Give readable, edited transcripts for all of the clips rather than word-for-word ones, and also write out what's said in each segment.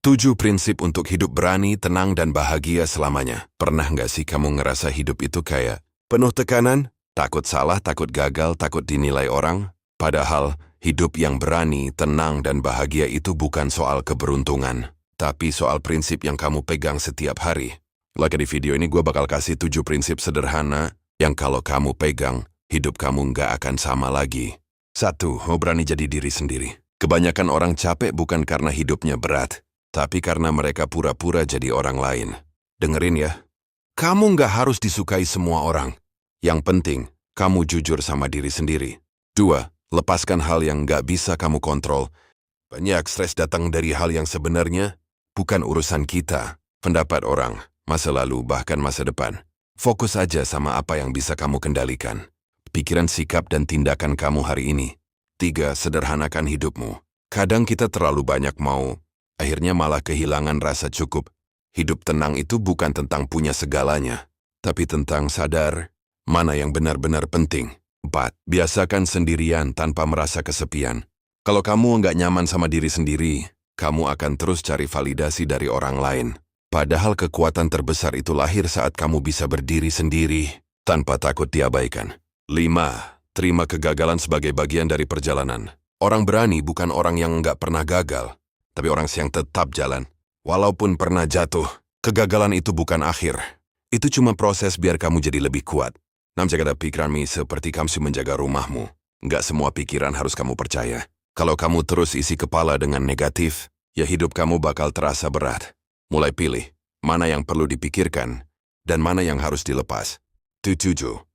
7 prinsip untuk hidup berani, tenang, dan bahagia selamanya. Pernah nggak sih kamu ngerasa hidup itu kayak penuh tekanan? Takut salah, takut gagal, takut dinilai orang? Padahal, hidup yang berani, tenang, dan bahagia itu bukan soal keberuntungan, tapi soal prinsip yang kamu pegang setiap hari. Like di video ini gue bakal kasih 7 prinsip sederhana yang kalau kamu pegang, hidup kamu nggak akan sama lagi. 1. Berani jadi diri sendiri. Kebanyakan orang capek bukan karena hidupnya berat, tapi karena mereka pura-pura jadi orang lain. Dengerin ya, kamu nggak harus disukai semua orang. Yang penting, kamu jujur sama diri sendiri. 2. Lepaskan hal yang nggak bisa kamu kontrol. Banyak stres datang dari hal yang sebenarnya bukan urusan kita, pendapat orang, masa lalu, bahkan masa depan. Fokus aja sama apa yang bisa kamu kendalikan. Pikiran, sikap, dan tindakan kamu hari ini. 3. Sederhanakan hidupmu. Kadang kita terlalu banyak mau, akhirnya malah kehilangan rasa cukup. Hidup tenang itu bukan tentang punya segalanya, tapi tentang sadar mana yang benar-benar penting. 4. Biasakan sendirian tanpa merasa kesepian. Kalau kamu nggak nyaman sama diri sendiri, kamu akan terus cari validasi dari orang lain. Padahal kekuatan terbesar itu lahir saat kamu bisa berdiri sendiri, tanpa takut diabaikan. 5. Terima kegagalan sebagai bagian dari perjalanan. Orang berani bukan orang yang nggak pernah gagal, tapi orang yang tetap jalan. Walaupun pernah jatuh, kegagalan itu bukan akhir. Itu cuma proses biar kamu jadi lebih kuat. Menjaga pikiranmu seperti kamu menjaga rumahmu. Nggak semua pikiran harus kamu percaya. Kalau kamu terus isi kepala dengan negatif, ya hidup kamu bakal terasa berat. Mulai pilih mana yang perlu dipikirkan dan mana yang harus dilepas. 7.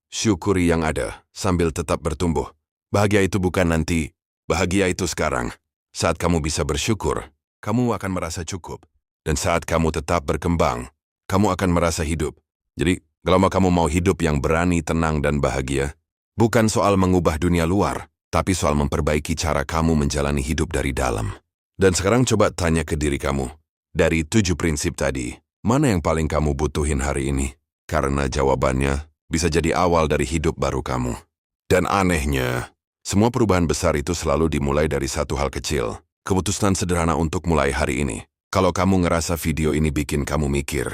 Syukuri yang ada sambil tetap bertumbuh. Bahagia itu bukan nanti, bahagia itu sekarang. Saat kamu bisa bersyukur, kamu akan merasa cukup. Dan saat kamu tetap berkembang, kamu akan merasa hidup. Jadi, kalau kamu mau hidup yang berani, tenang, dan bahagia, bukan soal mengubah dunia luar, tapi soal memperbaiki cara kamu menjalani hidup dari dalam. Dan sekarang coba tanya ke diri kamu, dari 7 prinsip tadi, mana yang paling kamu butuhin hari ini? Karena jawabannya bisa jadi awal dari hidup baru kamu. Dan anehnya, semua perubahan besar itu selalu dimulai dari satu hal kecil. Keputusan sederhana untuk mulai hari ini. Kalau kamu ngerasa video ini bikin kamu mikir,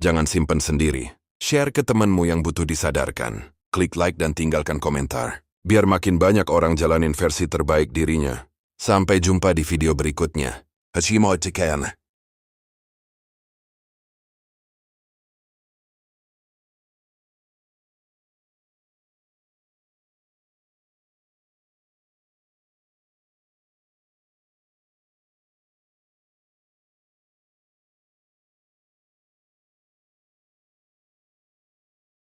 jangan simpen sendiri. Share ke temanmu yang butuh disadarkan. Klik like dan tinggalkan komentar. Biar makin banyak orang jalanin versi terbaik dirinya. Sampai jumpa di video berikutnya. Hashimoto Tekan.